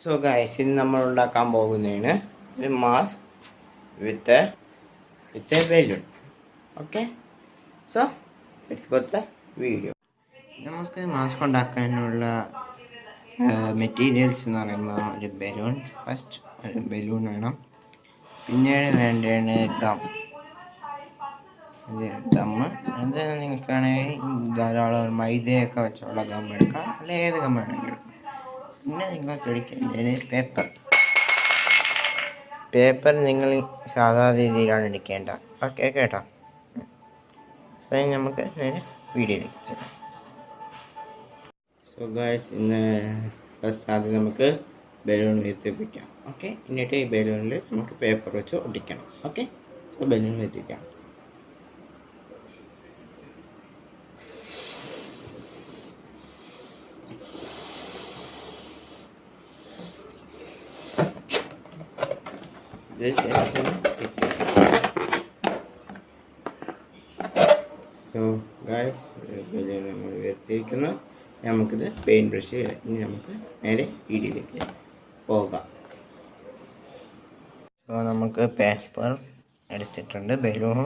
So guys, ഇന്ന് നമ്മൾ ഉണ്ടാക്കാൻ പോകുന്നതാണ് ഒരു mask with balloon. Okay, so let's go to the video. നമുക്ക് മാസ്ക് ഉണ്ടാക്കാനുള്ള മെറ്റീരിയൽസ് എന്ന് പറയുമ്പോൾ ഒരു ബലൂൺ, ഫസ്റ്റ് ഒരു ബലൂൺ വേണം. പിന്നീട് വേണ്ടതാണ് ഗമ്മ്. അത് നിങ്ങൾക്കാണെങ്കിൽ ധാരാളം മൈദയൊക്കെ വെച്ചുള്ള ഗം എടുക്കാം, അല്ല ഏത് ഗം വേണമെങ്കിലും. പിന്നെ നിങ്ങൾക്ക് എടുക്കേണ്ടത് പേപ്പർ നിങ്ങൾ സാധാ രീതിയിലാണ് എടുക്കേണ്ട. ഓക്കെ കേട്ടോ. അപ്പോൾ നമുക്ക് നേരെ വീഡിയോയിലേക്ക് ചെയ്യാം. സോ ഗായ്സ്, ഇന്ന് ഫസ്റ്റ് ആദ്യം നമുക്ക് ബലൂൺ എത്തിപ്പിക്കാം. ഓക്കെ, എന്നിട്ട് ഈ ബലൂണിൽ നമുക്ക് പേപ്പർ വെച്ച് ഒട്ടിക്കണം. ഓക്കെ, സോ ബലൂൺ എത്തിക്കാം. സോ ഗായ്സ്, ബലൂൺ നമ്മൾ ഉയർത്തിയിരിക്കുന്നു. നമുക്കിത് പെയിൻറ്റ് ബ്രഷ്. ഇനി നമുക്ക് നേരെ വീഡിയോയിലേക്ക് പോകാം. സോ നമുക്ക് പേപ്പർ എടുത്തിട്ടുണ്ട്, ബലൂൺ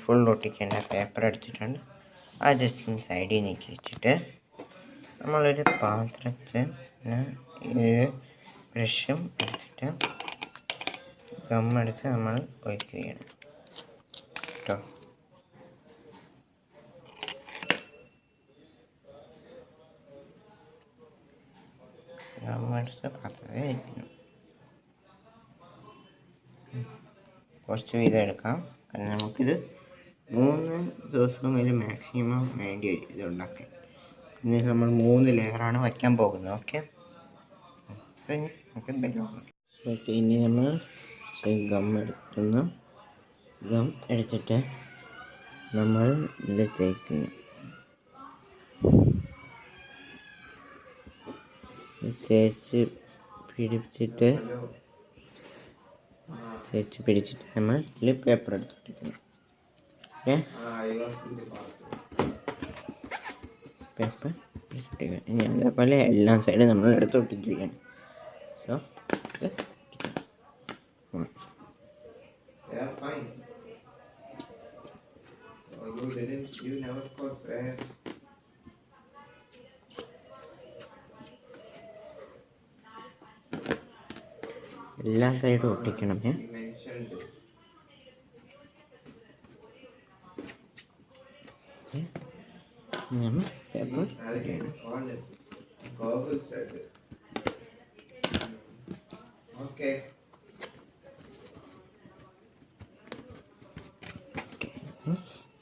ഫുൾ ഒട്ടിക്കേണ്ട പേപ്പർ എടുത്തിട്ടുണ്ട്. ആ ജസ്റ്റ് സൈഡിൽ നീക്കി വെച്ചിട്ട് നമ്മളൊരു പാത്രത്തിൽ ബ്രഷും എടുത്തിട്ട് ഗമ്മെടുത്ത് നമ്മൾ ഒഴിക്കുകയാണ് കേട്ടോ. ഗമ്മെടുത്ത് പാത്രത്തിൽ വയ്ക്കുന്നു. കുറച്ച് വീതം എടുക്കാം, കാരണം നമുക്കിത് 3 ദിവസമെങ്കിലും മാക്സിമം വേണ്ടി വരും ഇത് ഉണ്ടാക്കാൻ. എന്നിട്ട് നമ്മൾ 3 ലെയറാണ് വയ്ക്കാൻ പോകുന്നത്. Okay, okay. ഇനി നമ്മൾ ഗം എടുത്തിട്ട് നമ്മൾ ഇത് തേക്കുന്നു. തേച്ച് പിടിച്ചിട്ട് നമ്മൾ ഇതിൽ പേപ്പർ എടുത്തിട്ടിരിക്കുന്നു. ഓക്കെ, പേപ്പർ എടുത്തിട്ടിരിക്കുക. ഇനി അതേപോലെ എല്ലാ സൈഡും നമ്മൾ എടുത്തൊട്ടിരിക്കുകയാണ്. സോ എല്ലാ സൈഡും ഒട്ടിക്കണം. നമ്മൾ paper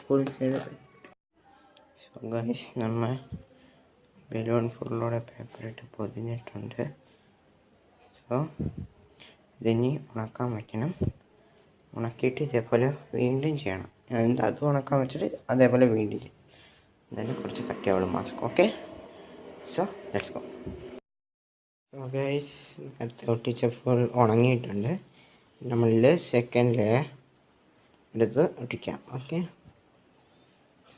full side. So guys, നമ്മൾ ബലൂൺ ഫുള്ളോടെ പേപ്പർ ഇട്ട് പൊതിഞ്ഞിട്ടുണ്ട്. സോ ഇതിനി ഉണക്കാൻ വയ്ക്കണം. ഉണക്കിയിട്ട് ഇതേപോലെ വീണ്ടും ചെയ്യണം. അതും ഉണക്കാൻ വെച്ചിട്ട് അതേപോലെ വീണ്ടും ചെയ്യും. എന്നാലും കുറച്ച് കട്ടിയാവുള്ളൂ mask. Okay, so let's go. So guys, ഒട്ടിച്ച ഫുൾ ഉണങ്ങിയിട്ടുണ്ട്. നമ്മളിൽ സെക്കൻഡ് ലെയർ എടുത്ത് ഒട്ടിക്കാം. ഓക്കെ,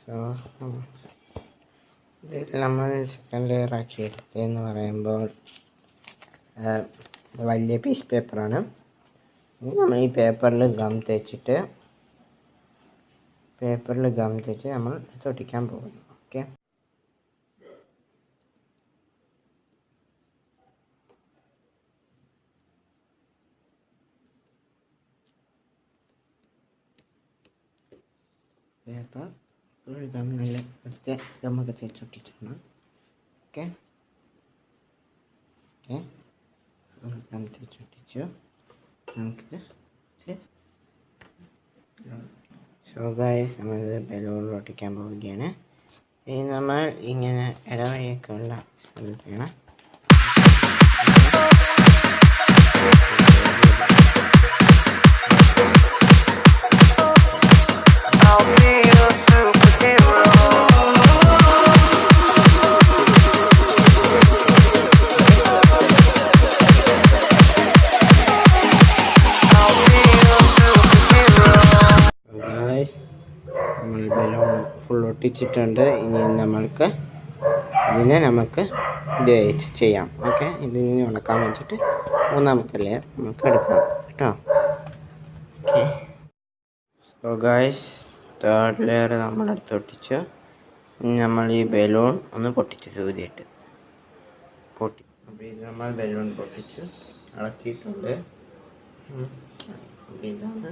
സോ ഇത് നമ്മൾ സെക്കൻഡ് ലെയർ ആക്കി എടുത്തതെന്ന് പറയുമ്പോൾ വലിയ പീസ് പേപ്പറാണ്. നമ്മൾ ഈ പേപ്പറിൽ ഗം തേച്ച് നമ്മൾ ഒട്ടിക്കാൻ പോകുന്നു. ഓക്കെ, പേപ്പർ ഫുൾ ഗം നല്ല ഗമ്മൊക്കെ തേച്ചൊട്ടിച്ചാണ്. Okay, gum തേച്ചൊട്ടിച്ചു. നമുക്കിത് സോ ഗൈസ്, നമ്മളിത് ബലൂണിൽ ഒട്ടിക്കാൻ പോവുകയാണ്. ഇനി നമ്മൾ ഇങ്ങനെ ഇടവഴിയൊക്കെ ഉള്ള സ്ഥലത്ത് വേണം. നമ്മൾ ബലൂൺ ഫുൾ ഒട്ടിച്ചിട്ടുണ്ട്. ഇനി നമ്മൾക്ക് ഇതിനെ നമുക്ക് ഇത് വെച്ച് ചെയ്യാം. ഓക്കെ, ഇതിനെ ഉണക്കാൻ വെച്ചിട്ട് മൂന്നാമത്തെ ലെയർ നമുക്ക് എടുക്കാം കേട്ടോ. Okay, so guys, third layer നമ്മളെടുത്ത് ഒട്ടിച്ച് നമ്മൾ ഈ ബലൂൺ ഒന്ന് പൊട്ടിച്ച് സൂചിയിട്ട് പൊട്ടി. അപ്പോൾ ഇത് നമ്മൾ ബലൂൺ പൊട്ടിച്ച് ഇളക്കിയിട്ടുണ്ട്. അപ്പോൾ ഇതാണ്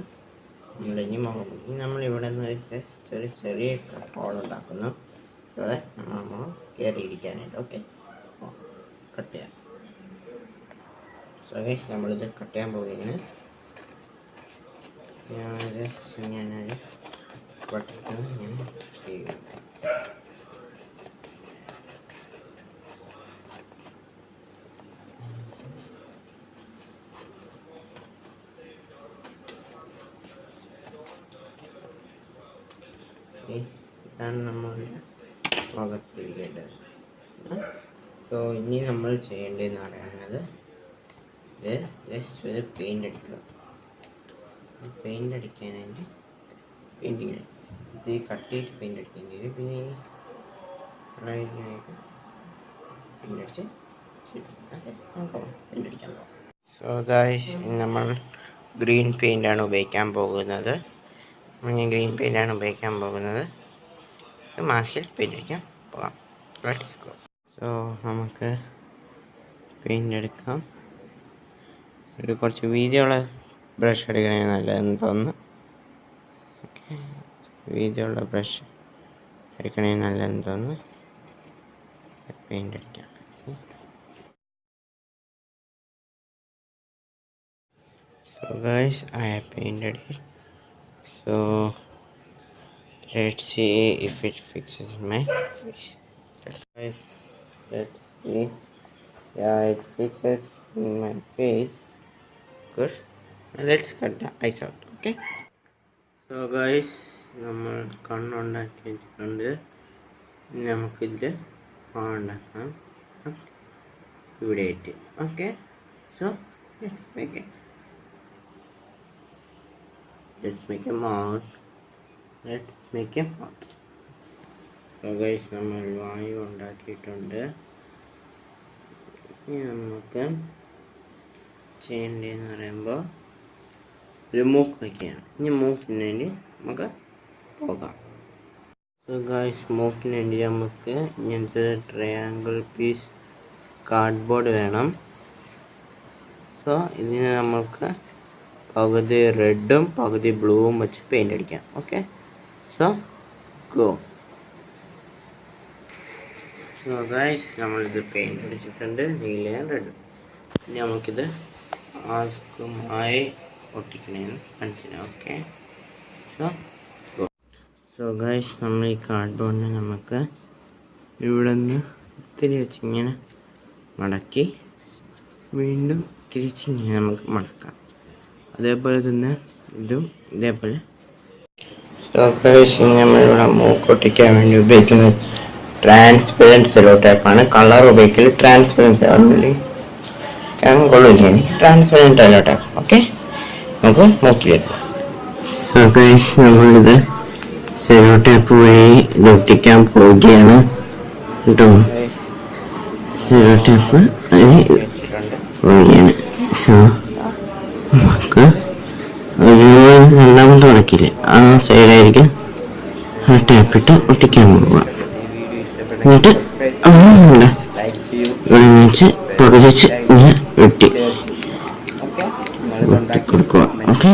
നമ്മളിനി മുഖം. ഇനി നമ്മളിവിടെ നിന്ന് ജസ്റ്റ് ഒരു ചെറിയ ഹോൾ ഉണ്ടാക്കുന്നു. സോ നമ്മൾ കയറിയിരിക്കാനായിട്ട്. ഓക്കെ, കട്ട് ചെയ്യാം. സോ ഗൈസ്, നമ്മളിത് കട്ട് ചെയ്യാൻ പോവുകയാണ്. ഞാൻ ജസ്റ്റ് ഇങ്ങനെ ബട്ടൺ ഇങ്ങനെ ചെയ്യുക. ഇതാണ് നമ്മളുടെ മുഖത്തിരിക്കേണ്ടത്. സോ ഇനി നമ്മൾ ചെയ്യേണ്ടതെന്ന് പറയുന്നത് ഇത് ജസ്റ്റ് ഒരു പെയിൻ്റ് അടിക്കുക. പെയിൻ്റ് അടിക്കാനായിട്ട് പെയിൻറ്റിങ് ഇത് കട്ടിയിട്ട് പെയിൻ്റ് അടിക്കേണ്ടി വരും. പിന്നെ ഇങ്ങനെയൊക്കെ പെയിൻ്റ് അടിച്ച് പെയിൻ്റ് അടിക്കാൻ പോകും. സോ ഗൈസ്, നമ്മൾ ഗ്രീൻ പെയിൻ്റാണ് ഉപയോഗിക്കാൻ പോകുന്നത്. ഗ്രീൻ പെയിൻ്റാണ് ഉപയോഗിക്കാൻ പോകുന്നത്. മാസ്കിൽ പെയിൻ്റ് അടിക്കാൻ പോകാം. Let's go. സോ നമുക്ക് പെയിൻ്റ് എടുക്കാം. ഒരു കുറച്ച് വീതിയുള്ള ബ്രഷ് എടുക്കണേ നല്ലതെന്ന് തോന്നുന്നു. ഓക്കെ, വീതിയുള്ള ബ്രഷ് എടുക്കണേ നല്ലതെന്ന് തോന്നുന്നു. പെയിൻ്റ് അടിക്കാം. So guys, I have painted it. So let's see if it fixes my face. Let's see. Yeah, it fixes in my face. Good. Now let's cut the eyes out. Okay. So guys, നമ്മൾ കണ്ണുണ്ടാക്കി വെച്ചിട്ടുണ്ട്. നമുക്കിതിൽ ഉണ്ടാക്കാം ഇവിടെ ആയിട്ട്. Okay, so let's make it. Let's make a mouth. So guys, നമ്മൾ വായു ഉണ്ടാക്കിയിട്ടുണ്ട്. ഇനി നമുക്ക് ചെയ്യേണ്ടതെന്ന് പറയുമ്പോൾ ഒരു മൂക്ക് വയ്ക്കുകയാണ്. ഇനി മൂക്കിന് വേണ്ടി നമുക്ക് പോകാം. സോ ഗൈസ്, മൂക്കിന് വേണ്ടി നമുക്ക് ഇങ്ങനത്തെ ട്രയാങ്കിൾ പീസ് കാർഡ്ബോർഡ് വേണം. സോ ഇതിന് നമുക്ക് പകുതി റെഡും പകുതി ബ്ലൂവും വെച്ച് പെയിൻ്റ് അടിക്കാം. Okay, so go. So guys, നമ്മളിത് പെയിൻ്റ് അടിച്ചിട്ടുണ്ട്, നീലയും റെഡും. ഇനി നമുക്കിത് ആസ്കുമായി ഒട്ടിക്കണേന്ന് മനസ്സിലാവും. Okay, so go. So guys, നമ്മൾ ഈ കാർഡ്ബോർഡിനെ നമുക്ക് ഇവിടെ നിന്ന് ഇത്തിരി വെച്ചിങ്ങനെ മടക്കി വീണ്ടും തിരിച്ചിങ്ങനെ നമുക്ക് മടക്കാം. അതേപോലെ തന്നെ ഇതും ഇതേപോലെ. സോ ഗൈസ്, നമ്മളിവിടെ മൂക്കൊട്ടിക്കാൻ വേണ്ടി ഉപയോഗിക്കുന്നത് ട്രാൻസ്പെറൻറ്റ് സെല്ലോ ടൈപ്പാണ്. കളർ ഉപയോഗിക്കൽ ട്രാൻസ്പെറൻറ്റ് ആണെങ്കിൽ കൊള്ളില്ല, എനിക്ക് ട്രാൻസ്പെറൻറ്റ് സെല്ലോ ടൈപ്പ്. ഓക്കെ, നമുക്ക് മൂക്കിലേക്ക്. സോ ഗൈസ്, നമ്മളിത് സെല്ലോ ടൈപ്പ് വഴി ഒട്ടിക്കാൻ പോവുകയാണ് കേട്ടോ. സെല്ലോ ടൈപ്പ് പോവുകയാണ്. സോ നമുക്ക് ഒരു രണ്ടാമത്തെ മടക്കില്ല, ആ സൈഡായിരിക്കും ആ ടാപ്പിട്ട് ഒട്ടിക്കാൻ പോവുക. എന്നിട്ട് ഇവിടെ വെച്ച് പകുതിച്ച് ഇങ്ങനെ വെട്ടി കൊടുക്കുക. ഓക്കെ.